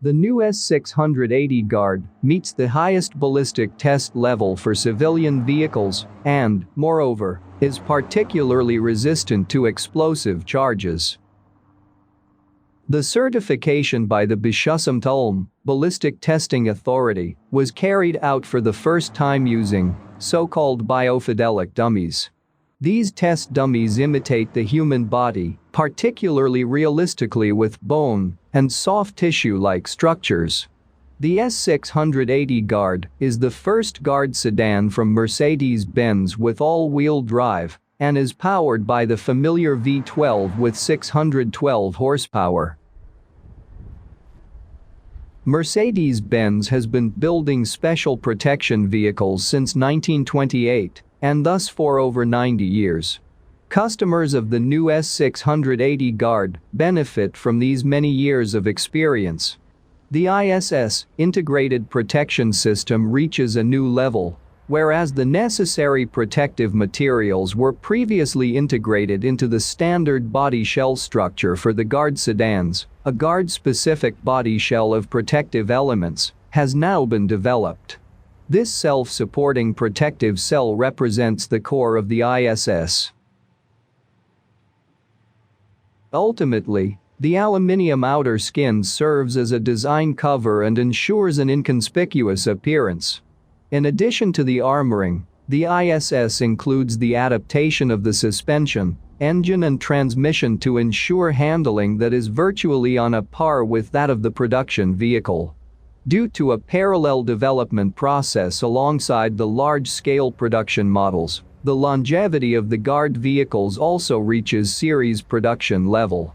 The new S680 Guard meets the highest ballistic test level for civilian vehicles and, moreover, is particularly resistant to explosive charges. The certification by the Beschützungsturm Ballistic Testing Authority was carried out for the first time using so-called biofidelic dummies. These test dummies imitate the human body, particularly realistically with bone and soft tissue-like structures. The S680 Guard is the first Guard sedan from Mercedes-Benz with all-wheel drive and is powered by the familiar V12 with 612 horsepower. Mercedes-Benz has been building special protection vehicles since 1928 and thus for over 90 years. Customers of the new S680 Guard benefit from these many years of experience. The ISS integrated protection system reaches a new level, whereas the necessary protective materials were previously integrated into the standard body shell structure for the Guard sedans. A Guard-specific body shell of protective elements has now been developed. This self-supporting protective cell represents the core of the ISS. Ultimately, the aluminium outer skin serves as a design cover and ensures an inconspicuous appearance. In addition to the armoring, the ISS includes the adaptation of the suspension, engine and transmission to ensure handling that is virtually on a par with that of the production vehicle. Due to a parallel development process alongside the large-scale production models, the longevity of the Guard vehicles also reaches series production level.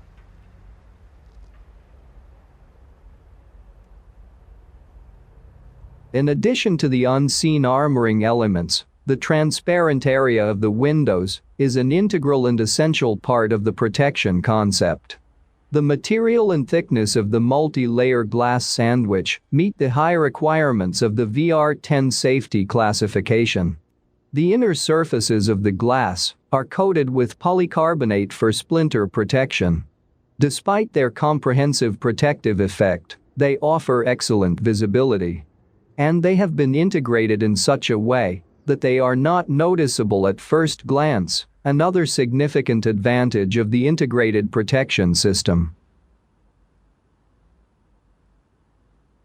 In addition to the unseen armoring elements, the transparent area of the windows is an integral and essential part of the protection concept. The material and thickness of the multi-layer glass sandwich meet the high requirements of the VR10 safety classification. The inner surfaces of the glass are coated with polycarbonate for splinter protection. Despite their comprehensive protective effect, they offer excellent visibility. And they have been integrated in such a way that they are not noticeable at first glance, another significant advantage of the integrated protection system.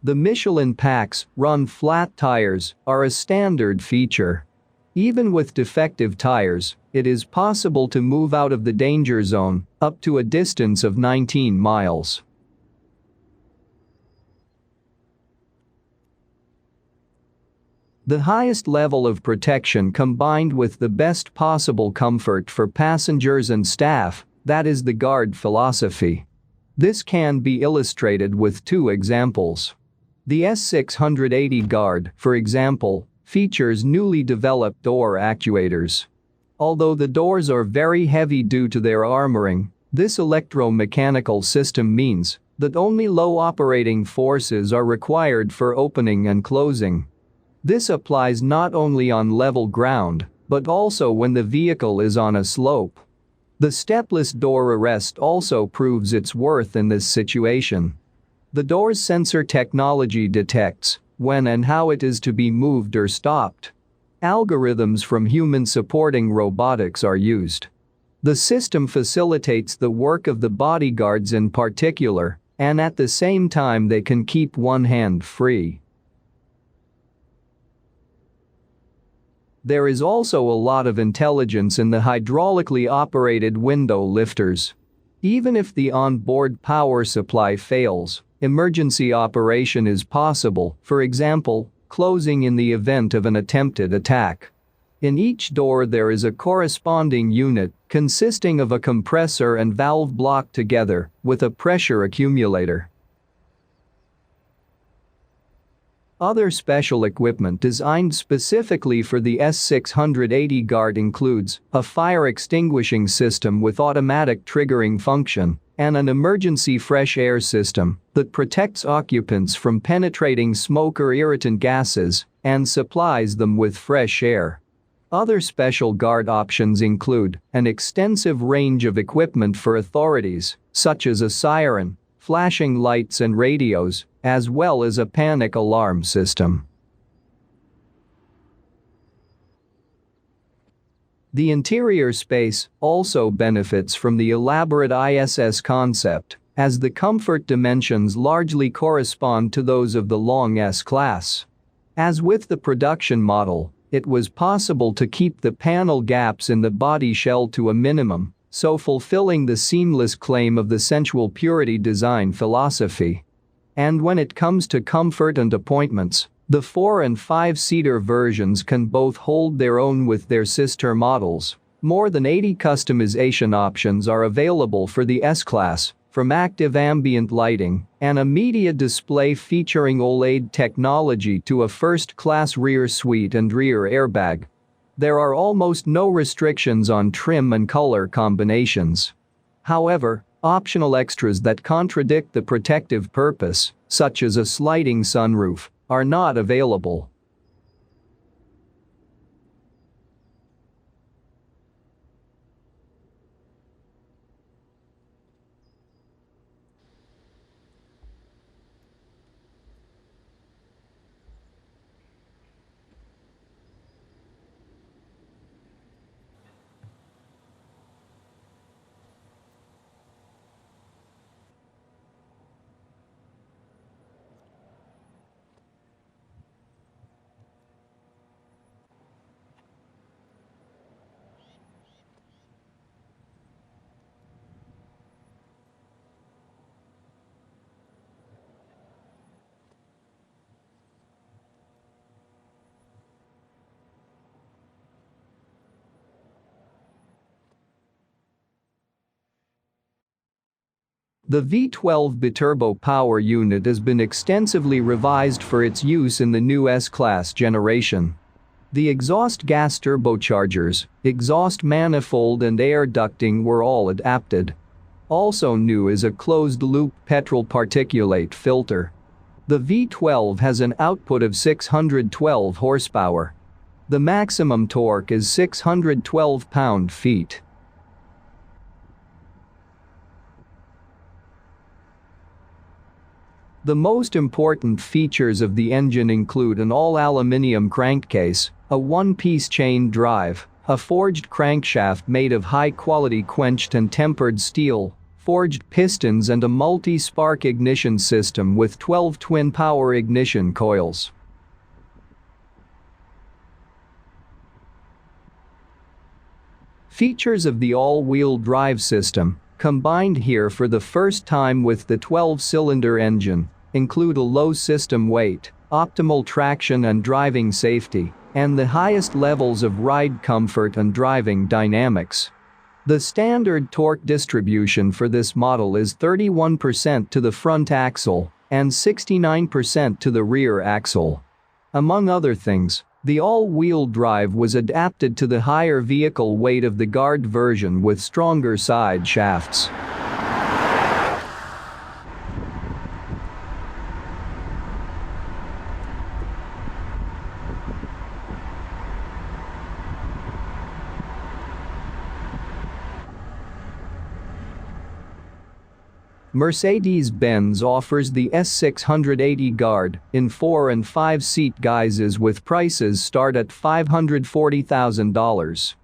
The Michelin packs run flat tires are a standard feature. Even with defective tires, it is possible to move out of the danger zone up to a distance of 19 miles. The highest level of protection combined with the best possible comfort for passengers and staff, that is the Guard philosophy. This can be illustrated with two examples. The S680 Guard, for example, features newly developed door actuators. Although the doors are very heavy due to their armoring, this electromechanical system means that only low operating forces are required for opening and closing. This applies not only on level ground, but also when the vehicle is on a slope. The stepless door arrest also proves its worth in this situation. The door's sensor technology detects when and how it is to be moved or stopped. Algorithms from human supporting robotics are used. The system facilitates the work of the bodyguards in particular, and at the same time they can keep one hand free. There is also a lot of intelligence in the hydraulically operated window lifters. Even if the onboard power supply fails, emergency operation is possible, for example, closing in the event of an attempted attack. In each door there is a corresponding unit consisting of a compressor and valve block together with a pressure accumulator. Other special equipment designed specifically for the S680 Guard includes a fire extinguishing system with automatic triggering function and an emergency fresh air system that protects occupants from penetrating smoke or irritant gases and supplies them with fresh air. Other special Guard options include an extensive range of equipment for authorities, such as a siren, flashing lights and radios, as well as a panic alarm system. The interior space also benefits from the elaborate ISS concept, as the comfort dimensions largely correspond to those of the long S-Class. As with the production model, it was possible to keep the panel gaps in the body shell to a minimum, so fulfilling the seamless claim of the sensual purity design philosophy. And when it comes to comfort and appointments, the 4- and 5-seater versions can both hold their own with their sister models. More than 80 customization options are available for the S-Class, from active ambient lighting and a media display featuring OLED technology to a first-class rear seat and rear airbag. There are almost no restrictions on trim and color combinations. However, optional extras that contradict the protective purpose, such as a sliding sunroof, are not available. The V12 biturbo power unit has been extensively revised for its use in the new S-Class generation. The exhaust gas turbochargers, exhaust manifold and air ducting were all adapted. Also new is a closed-loop petrol particulate filter. The V12 has an output of 612 horsepower. The maximum torque is 612 pound-feet. The most important features of the engine include an all-aluminium crankcase, a one-piece chain drive, a forged crankshaft made of high-quality quenched and tempered steel, forged pistons and a multi-spark ignition system with 12 twin-power ignition coils. Features of the all-wheel drive system, combined here for the first time with the 12-cylinder engine, include a low system weight, optimal traction and driving safety, and the highest levels of ride comfort and driving dynamics. The standard torque distribution for this model is 31% to the front axle and 69% to the rear axle. Among other things, the all-wheel drive was adapted to the higher vehicle weight of the Guard version with stronger side shafts. Mercedes-Benz offers the S680 Guard in 4- and 5-seat guises with prices start at $540,000.